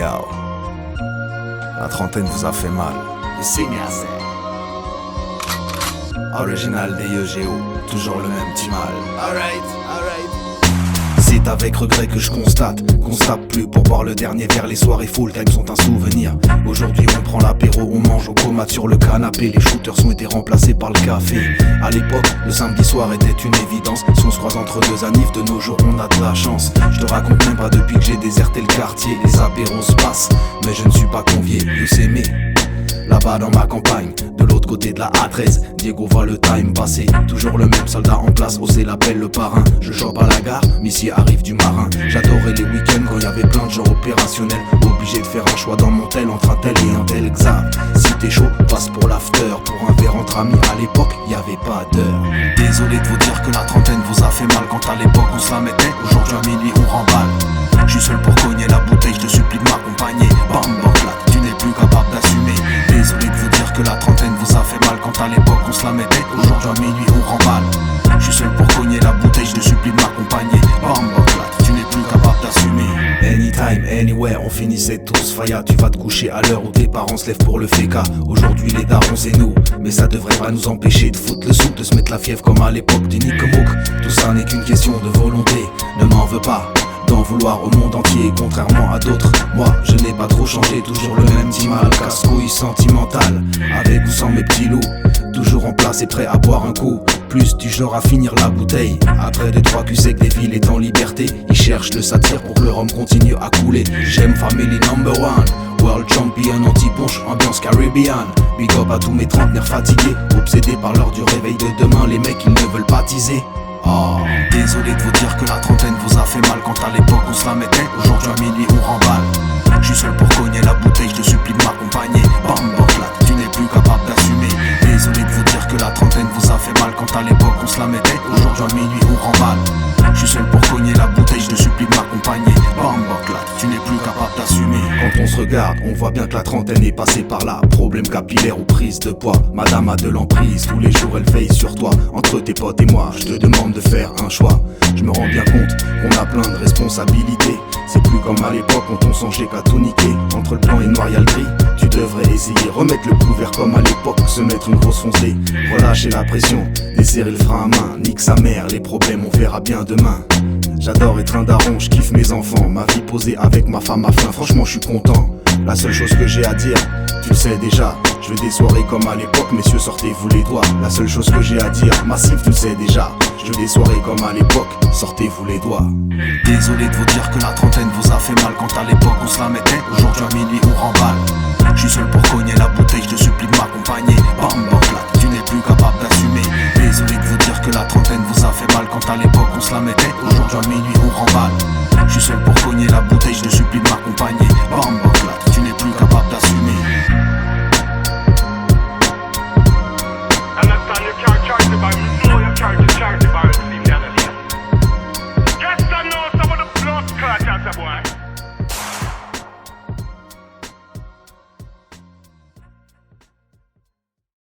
Yo, la trentaine vous a fait mal. Original des EGO, toujours le même petit mal. Alright. C'est avec regret que je constate qu'on se tape plus pour boire le dernier verre. Les soirées full time sont un souvenir. Aujourd'hui on prend l'apéro, on mange au comate sur le canapé. Les shooters ont été remplacés par le café. À l'époque, le samedi soir était une évidence. Si on se croise entre deux anifs, de nos jours on a de la chance. Je te raconte même pas depuis que j'ai déserté le quartier. Les apéros se passent, mais je ne suis pas convié. Nous s'aimer là-bas dans ma campagne, de l'autre côté de la A13, Diego voit le time passer. Toujours le même soldat en place, osé l'appelle le parrain. Je chope à la gare, Missy arrive du marin. J'adorais les week-ends quand y avait plein de gens opérationnels. Obligé de faire un choix dans mon tel entre un tel et un tel exact. Si t'es chaud, passe pour l'after. Pour un verre entre amis à l'époque, y avait pas d'heure. Désolé de vous dire que la trentaine vous a fait mal. Quand à l'époque on se la mettait, aujourd'hui à minuit on remballe. Je suis seul pour cogner la bouteille, je te supplie de m'accompagner. Bam bam flat, tu n'es plus capable d'assumer. Désolé de vous dire que la trentaine vous a fait mal. Quand à l'époque on se la mettait, aujourd'hui à minuit on remballe. Je suis seul pour cogner la bouteille, je te supplie de m'accompagner. Bam bam flat, tu n'es plus capable d'assumer. Anytime, anywhere, on finissait tous faya. Tu vas te coucher à l'heure où tes parents se lèvent pour le féca. Aujourd'hui les darons c'est nous, mais ça devrait pas nous empêcher de foutre le souk, de se mettre la fièvre comme à l'époque du Nicomouk. Tout ça n'est qu'une question de volonté, ne m'en veux pas d'en vouloir au monde entier, contrairement à d'autres. Moi, je n'ai pas trop changé, toujours le même petit mal. Casse-couille sentimental, avec ou sans mes petits loups. Toujours en place et prêt à boire un coup. Plus du genre à finir la bouteille. Après 2-3 culs secs, des villes est en liberté. Ils cherchent le satire pour que le rhum continue à couler. J'aime Family Number One, World Champion anti-punch, ambiance caribbean. Big up à tous mes trentenaires fatigués, obsédés par l'heure du réveil de demain. Les mecs ils ne veulent pas teaser. Oh, désolé de vous dire que la trentaine vous a fait mal. Quand à l'époque on se la mettait, aujourd'hui à minuit on remballe. Je suis seul pour cogner la bouteille, je te supplie de m'accompagner. Bam bam flat, tu n'es plus capable d'assumer. Désolé de vous dire que la trentaine vous a fait mal. Quand à l'époque on se la mettait, aujourd'hui à minuit on remballe. Je suis seul pour cogner la bouteille, je te supplie de m'accompagner. Bam bam flat, tu n'es plus capable d'assumer. Quand on se regarde, on voit bien que la trentaine est passée par là. Problème capillaire ou prise de poids, madame a de l'emprise. Tous les jours elle veille sur toi, entre tes potes et moi. Je te demande de faire un choix. Je me rends bien compte qu'on a plein de responsabilités. C'est plus comme à l'époque quand on songeait qu'à tout niquer. Entre le blanc et le noir y'a le gris. Tu devrais essayer, remettre le couvert comme à l'époque. Se mettre une grosse foncée, relâcher la pression, desserrer le frein à main. Nique sa mère, les problèmes on verra bien demain. J'adore être un daron, je kiffe mes enfants. Ma vie posée avec ma femme à faim, franchement je suis content. La seule chose que j'ai à dire, tu le sais déjà. Je veux des soirées comme à l'époque, messieurs sortez-vous les doigts. La seule chose que j'ai à dire, massif tu le sais déjà. Je veux des soirées comme à l'époque, sortez-vous les doigts. Désolé de vous dire que la trentaine vous a fait mal. Quand à l'époque on se la mettait, aujourd'hui à minuit on remballe. Je suis seul pour cogner la bouteille, je te supplie de m'accompagner. Bam bam flat, tu n'es plus capable d'assumer. Désolé de vous dire que la trentaine vous a fait mal. Quand à l'époque on se la mettait, aujourd'hui à minuit on remballe.